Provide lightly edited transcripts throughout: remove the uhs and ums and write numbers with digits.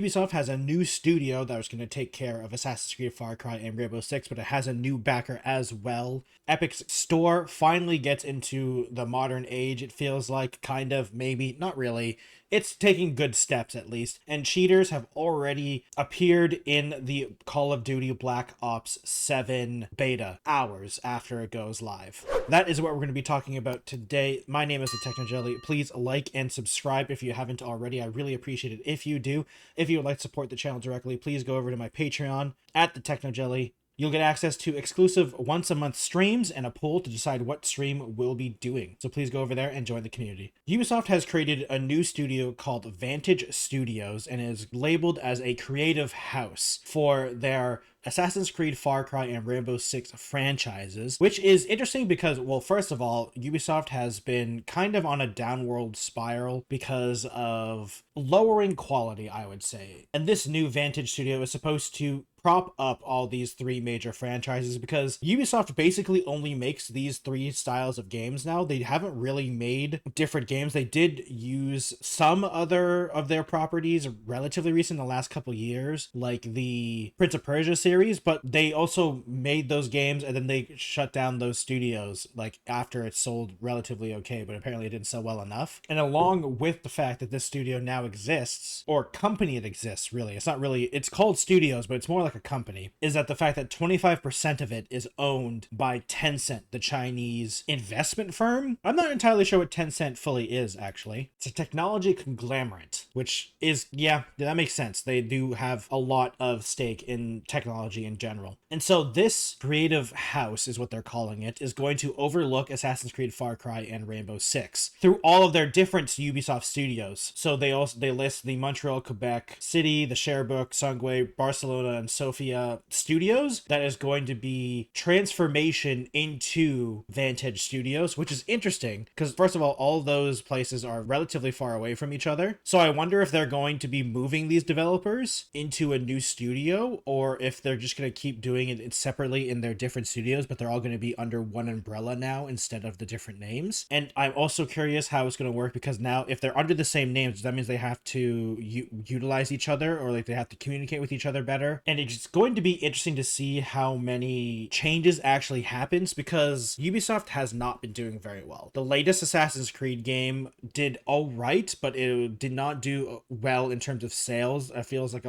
Ubisoft has a new studio that was going to take care of Assassin's Creed, Far Cry, and Rainbow Six, but it has a new backer as well. Epic's store finally gets into the modern age, it feels like, kind of, maybe, not really. It's taking good steps, at least, and cheaters have already appeared in the Call of Duty Black Ops 7 beta hours after it goes live. That is what we're going to be talking about today. My name is the Technojelly. Please like and subscribe if you haven't already. I really appreciate it if you do. If you would like to support the channel directly, please go over to my Patreon at the Technojelly. You'll get access to exclusive once-a-month streams and a poll to decide what stream we'll be doing. So please go over there and join the community. Ubisoft has created a new studio called Vantage Studios and is labeled as a creative house for their Assassin's Creed, Far Cry, and Rainbow Six franchises, which is interesting because, well, first of all, Ubisoft has been kind of on a downward spiral because of lowering quality, I would say. And this new Vantage Studio is supposed to prop up all these three major franchises because Ubisoft basically only makes these three styles of games now. They haven't really made different games. They did use some other of their properties relatively recent, in the last couple years, like the Prince of Persia series, but they also made those games and then they shut down those studios like after it sold relatively okay, but apparently it didn't sell well enough. And along with the fact that this studio now exists, or company it exists, really, it's not really, it's called studios, but it's more like a company, is that the fact that 25% of it is owned by Tencent, the Chinese investment firm. I'm not entirely sure what Tencent fully is, actually. It's a technology conglomerate, which is, yeah, that makes sense. They do have a lot of stake in technology in general. And so this creative house, is what they're calling it, is going to overlook Assassin's Creed, Far Cry, and Rainbow Six through all of their different Ubisoft studios. So they list the Montreal, Quebec City, the Sherbrooke, Songwe, Barcelona, and Sofia studios. That is going to be transformation into Vantage Studios, which is interesting because, first of all those places are relatively far away from each other. So I wonder if they're going to be moving these developers into a new studio, or if they're just going to keep doing it separately in their different studios, but they're all going to be under one umbrella now instead of the different names. And I'm also curious how it's going to work, because now if they're under the same names, that means they have to utilize each other, or like they have to communicate with each other better. And it's going to be interesting to see how many changes actually happens, because Ubisoft has not been doing very well. The latest Assassin's Creed game did all right, but it did not do well in terms of sales. It feels like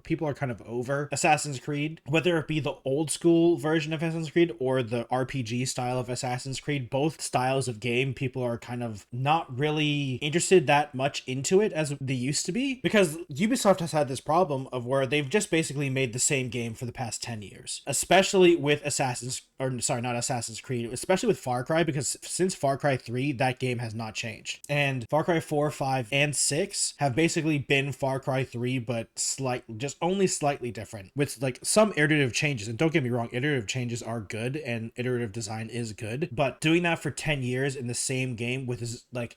people are kind of over Assassin's Creed, whether it be the old school version of Assassin's Creed or the RPG style of Assassin's Creed. Both styles of game, people are kind of not really interested that much into it as they used to be, because Ubisoft has had this problem of where they've just basically made the same game for the past 10 years, especially with not Assassin's Creed, especially with Far Cry, because since Far Cry 3, that game has not changed. And Far Cry 4, 5, and 6 have basically been Far Cry 3, but just only slightly different, with like some iterative changes. And don't get me wrong, iterative changes are good and iterative design is good, but doing that for 10 years in the same game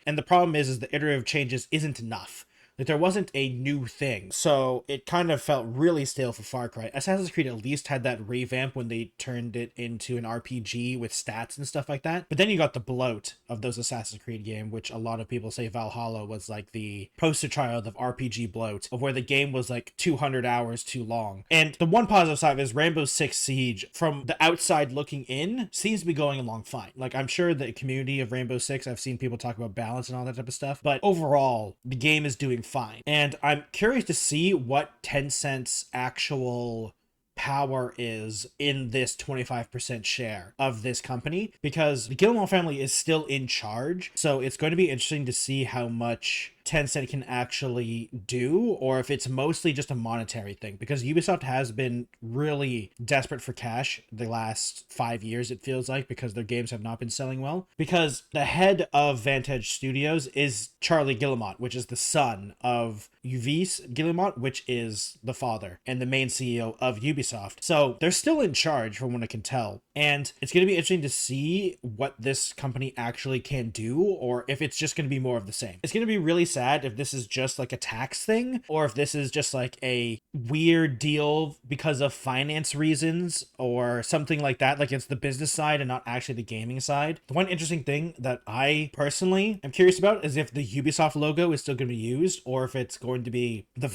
and the problem is the iterative changes isn't enough. Like, there wasn't a new thing. So it kind of felt really stale for Far Cry. Assassin's Creed at least had that revamp when they turned it into an RPG with stats and stuff like that. But then you got the bloat of those Assassin's Creed games, which a lot of people say Valhalla was like the poster child of RPG bloat, of where the game was like 200 hours too long. And the one positive side is Rainbow Six Siege, from the outside looking in, seems to be going along fine. Like, I'm sure the community of Rainbow Six, I've seen people talk about balance and all that type of stuff, but overall, the game is doing fine. And I'm curious to see what Tencent's actual power is in this 25% share of this company, because the Guillemot family is still in charge. So it's going to be interesting to see how much Tencent can actually do, or if it's mostly just a monetary thing, because Ubisoft has been really desperate for cash the last 5 years, it feels like, because their games have not been selling well. Because the head of Vantage Studios is Charlie Guillemot, which is the son of Uvis Guillemot, which is the father and the main CEO of Ubisoft. So they're still in charge from what I can tell. And it's going to be interesting to see what this company actually can do, or if it's just going to be more of the same. It's going to be really sad sad if this is just like a tax thing, or if this is just like a weird deal because of finance reasons or something like that. Like it's the business side and not actually the gaming side. The one interesting thing that I personally am curious about is if the Ubisoft logo is still going to be used, or if it's going to be the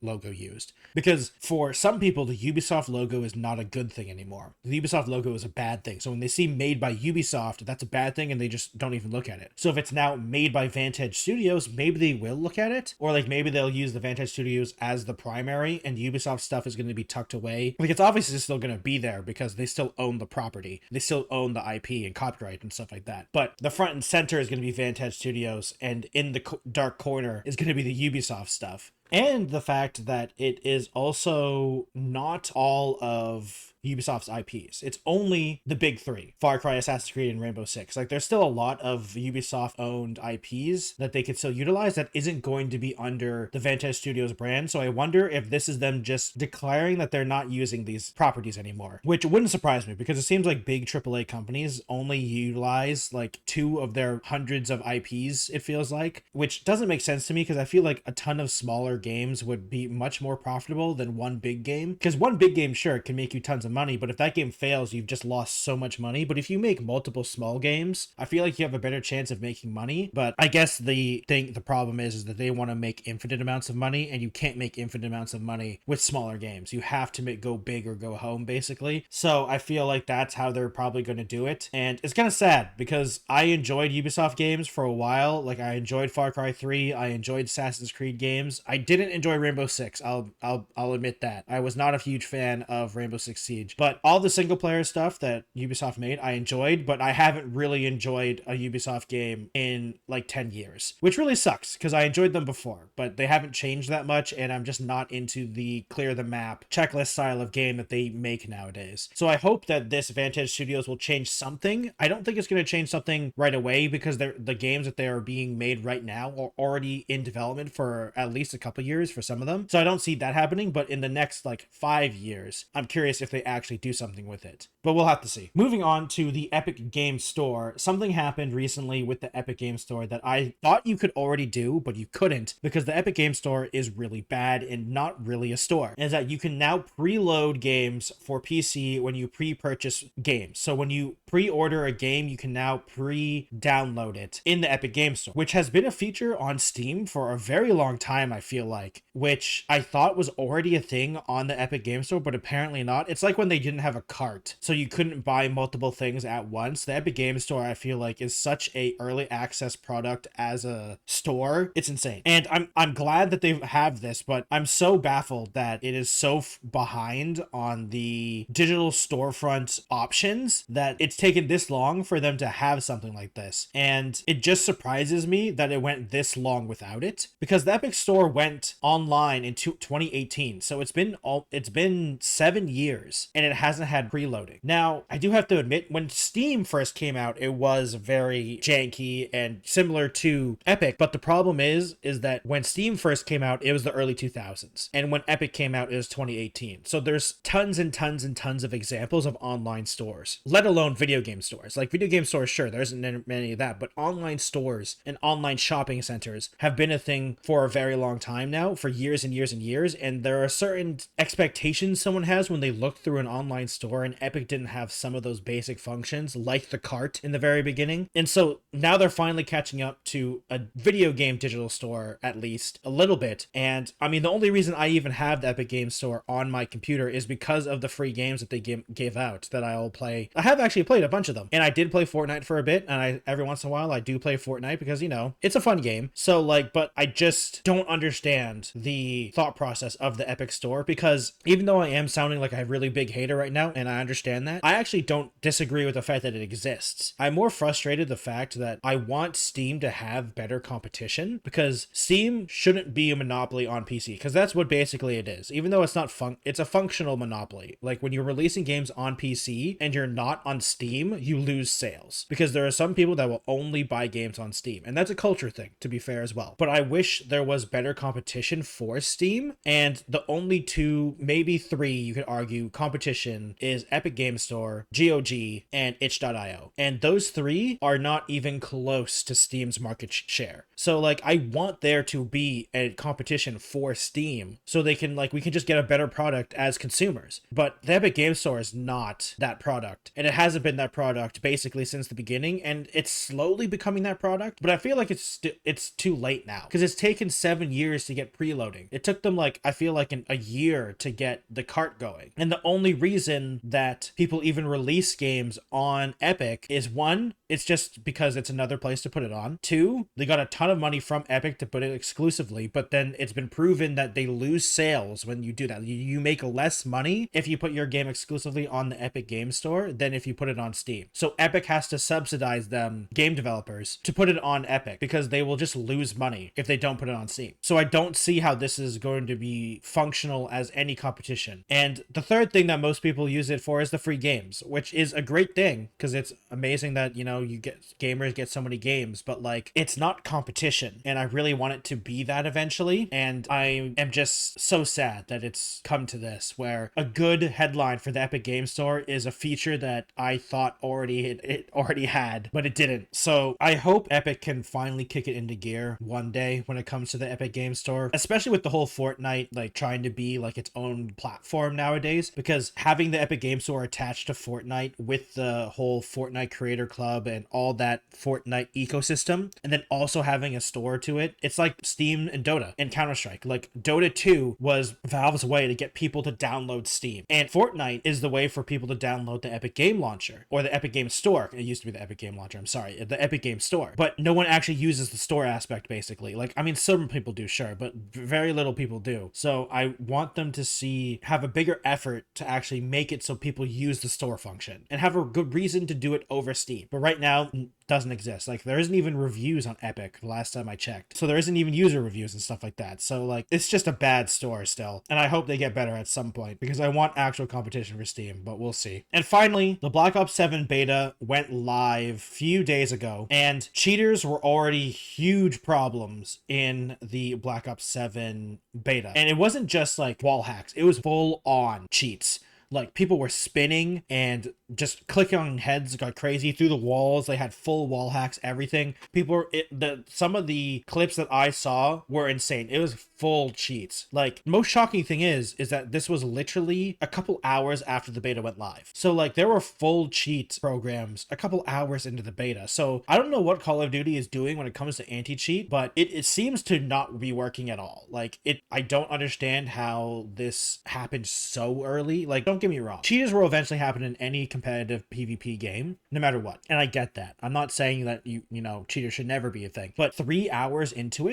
logo used. Because for some people, the Ubisoft logo is not a good thing anymore. The Ubisoft logo is a bad thing. So when they see made by Ubisoft, that's a bad thing and they just don't even look at it. So if it's now made by Vantage Studios, maybe they will look at it, or like maybe they'll use the Vantage Studios as the primary and Ubisoft stuff is going to be tucked away. Like it's obviously still going to be there because they still own the property. They still own the IP and copyright and stuff like that. But the front and center is going to be Vantage Studios, and in the dark corner is going to be the Ubisoft stuff. And the fact that it is also not all of Ubisoft's IPs. It's only the big three: Far Cry, Assassin's Creed, and Rainbow Six. Like there's still a lot of Ubisoft owned IPs that they could still utilize that isn't going to be under the Vantage Studios brand. So I wonder if this is them just declaring that they're not using these properties anymore, which wouldn't surprise me because it seems like big AAA companies only utilize like 2 of their hundreds of IPs, it feels like, which doesn't make sense to me because I feel like a ton of smaller games would be much more profitable than one big game. Because one big game, sure, can make you tons of money, but if that game fails, you've just lost so much money. But if you make multiple small games, I feel like you have a better chance of making money. But I guess the problem is that they want to make infinite amounts of money, and you can't make infinite amounts of money with smaller games. You have to go big or go home, basically. So I feel like that's how they're probably going to do it. And it's kind of sad because I enjoyed Ubisoft games for a while. Like I enjoyed Far Cry 3, I enjoyed Assassin's Creed games. I didn't enjoy Rainbow Six. I'll admit that. I was not a huge fan of Rainbow Six Siege. But all the single player stuff that Ubisoft made, I enjoyed, but I haven't really enjoyed a Ubisoft game in like 10 years, which really sucks because I enjoyed them before, but they haven't changed that much, and I'm just not into the clear the map checklist style of game that they make nowadays. So I hope that this Vantage Studios will change something. I don't think it's going to change something right away because the games that they are being made right now are already in development for at least a couple years for some of them. So I don't see that happening, but in the next like 5 years, I'm curious if they actually do something with it. But we'll have to see. Moving on to the Epic Games Store. Something happened recently with the Epic Games Store that I thought you could already do, but you couldn't because the Epic Games Store is really bad and not really a store. And is that you can now preload games for PC when you pre-purchase games. So when you pre-order a game, you can now pre-download it in the Epic Games Store, which has been a feature on Steam for a very long time, I feel like, which I thought was already a thing on the Epic Games Store, but apparently not. It's like when they didn't have a cart, so you couldn't buy multiple things at once. The Epic Games Store, I feel like, is such a early access product as a store. It's insane. And I'm glad that they have this, but I'm so baffled that it is so behind on the digital storefront options that it's taken this long for them to have something like this. And it just surprises me that it went this long without it, because the Epic Store went online in 2018. So it's been 7 years and it hasn't had preloading. Now, I do have to admit, when Steam first came out, it was very janky and similar to Epic, but the problem is that when Steam first came out, it was the early 2000s, and when Epic came out, it was 2018. So there's tons and tons and tons of examples of online stores, let alone video game stores. Like video game stores, sure, there isn't many of that, but online stores and online shopping centers have been a thing for a very long time now, for years and years and years, and there are certain expectations someone has when they look through an online store, and Epic didn't have some of those basic functions like the cart in the very beginning. And so now they're finally catching up to a video game digital store, at least a little bit. And I mean, the only reason I even have the Epic Games Store on my computer is because of the free games that they gave out that I'll play. I have actually played a bunch of them, and I did play Fortnite for a bit, and every once in a while I do play Fortnite because, you know, it's a fun game. So like, but I just don't understand the thought process of the Epic Store, because even though I am sounding like a really big hater right now, and I understand that, I actually don't disagree with the fact that it exists. I'm more frustrated the fact that I want Steam to have better competition, because Steam shouldn't be a monopoly on PC, because that's what basically it is. Even though it's not it's a functional monopoly. Like when you're releasing games on PC and you're not on Steam, you lose sales, because there are some people that will only buy games on Steam, and that's a culture thing, to be fair as well. But I wish there was better competition for Steam, and the only 2, maybe 3, you could argue, competition is Epic Game Store, GOG, and itch.io. And those three are not even close to Steam's market share. So like I want there to be a competition for Steam so they can like we can just get a better product as consumers. But the Epic Game Store is not that product. And it hasn't been that product basically since the beginning, and it's slowly becoming that product, but I feel like it's too late now because it's taken 7 years to get preloading. It took them like I feel like a year to get the cart going. And the only reason that people even release games on Epic is one, it's just because it's another place to put it on. Two, they got a ton of money from Epic to put it exclusively, but then it's been proven that they lose sales when you do that. You make less money if you put your game exclusively on the Epic Game Store than if you put it on Steam. So Epic has to subsidize them, game developers, to put it on Epic because they will just lose money if they don't put it on Steam. So I don't see how this is going to be functional as any competition. And the third thing that most people use it for is the free games, which is a great thing because it's amazing that, you know, you get gamers get so many games, but like it's not competition. And I really want it to be that eventually. And I am just so sad that it's come to this, where a good headline for the Epic Game Store is a feature that I thought it already had, but it didn't. So I hope Epic can finally kick it into gear one day when it comes to the Epic Game Store, especially with the whole Fortnite like trying to be like its own platform nowadays, because having the Epic Game Store attached to Fortnite with the whole Fortnite Creator Club and all that Fortnite ecosystem, and then also having a store to it, it's like Steam and Dota and Counter-Strike. Like Dota 2 was Valve's way to get people to download Steam, and Fortnite is the way for people to download the Epic Game Launcher or the Epic Game Store. It used to be the Epic Game Launcher, I'm sorry, the Epic Game Store, but no one actually uses the store aspect basically. Like, I mean, some people do, sure, but very little people do. So I want them to have a bigger effort to actually make it so people use the store function and have a good reason to do it over Steam. But right now, doesn't exist. Like there isn't even reviews on Epic the last time I checked. So there isn't even user reviews and stuff like that. So like it's just a bad store still. And I hope they get better at some point because I want actual competition for Steam, but we'll see. And finally, the Black Ops 7 beta went live a few days ago, and cheaters were already huge problems in the Black Ops 7 beta. And it wasn't just like wall hacks, it was full on cheats. Like people were spinning and just clicking on heads got crazy through the walls. They had full wall hacks, everything. People were some of the clips that I saw were insane. It was full cheats. Like most shocking thing is that this was literally a couple hours after the beta went live. So like there were full cheat programs a couple hours into the beta. So I don't know what Call of Duty is doing when it comes to anti-cheat, but it seems to not be working at all. Like I don't understand how this happened so early. Like don't get me wrong, cheaters will eventually happen in any competitive PvP game, no matter what. And I get that. I'm not saying that you know, cheaters should never be a thing. But 3 hours into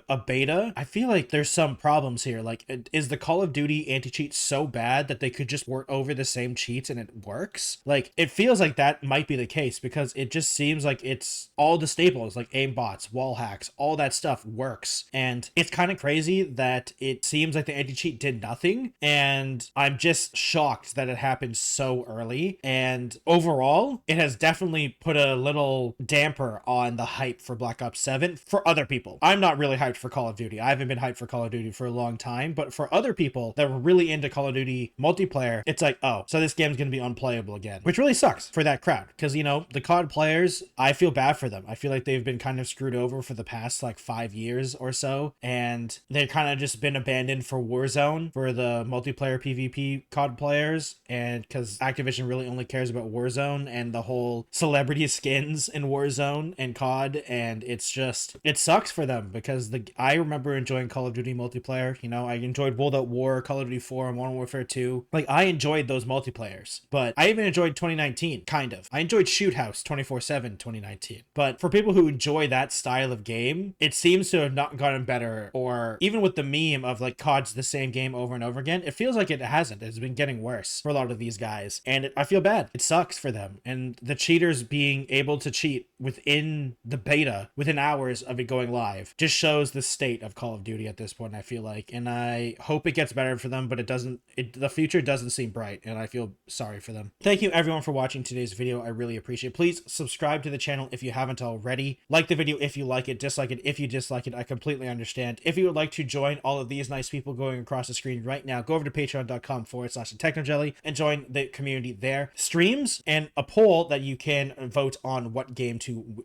a beta, I feel like there's some problems here. Like, is the Call of Duty anti-cheat so bad that they could just work over the same cheats and it works? Like, it feels like that might be the case because it just seems like it's all the staples, like aimbots, wall hacks, all that stuff works. And it's kind of crazy that it seems like the anti-cheat did nothing. And I'm just shocked that it happened so early, and overall it has definitely put a little damper on the hype for Black Ops 7 for other people. I'm not really hyped for Call of Duty. I haven't been hyped for Call of Duty for a long time, but for other people that were really into Call of Duty multiplayer, it's like, oh, so this game's gonna be unplayable again, which really sucks for that crowd because, you know, the COD players, I feel bad for them. I feel like they've been kind of screwed over for the past like 5 years or so, and they've kind of just been abandoned for Warzone for the multiplayer PvP COD players, and because Activision really only cares about Warzone and the whole celebrity skins in Warzone and COD, and it's just, it sucks for them because I remember enjoying Call of Duty multiplayer. You know, I enjoyed World at War, Call of Duty 4, and Modern Warfare 2. Like, I enjoyed those multiplayers, but I even enjoyed 2019, kind of. I enjoyed Shoot House 24/7 2019, but for people who enjoy that style of game, it seems to have not gotten better, or even with the meme of like COD's the same game over and over again, it feels like it hasn't. It's been getting worse for a lot of these guys, and I feel bad. It sucks for them, and the cheaters being able to cheat within the beta, within hours of it going live, just shows the state of Call of Duty at this point, I feel like, and I hope it gets better for them, but it doesn't. The future doesn't seem bright, and I feel sorry for them. Thank you everyone for watching today's video. I really appreciate it. Please subscribe to the channel if you haven't already. Like the video if you like it, dislike it if you dislike it. I completely understand. If you would like to join all of these nice people going across the screen right now, go over to patreon.com/assassinscreed to TechnoJelly and join the community there. Streams and a poll that you can vote on what game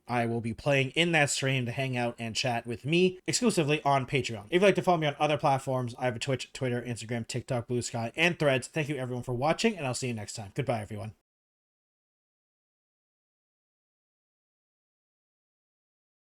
I will be playing in that stream to hang out and chat with me exclusively on Patreon. If you'd like to follow me on other platforms, I have a Twitch, Twitter, Instagram, TikTok, Blue Sky, and Threads. Thank you everyone for watching, and I'll see you next time. Goodbye, everyone.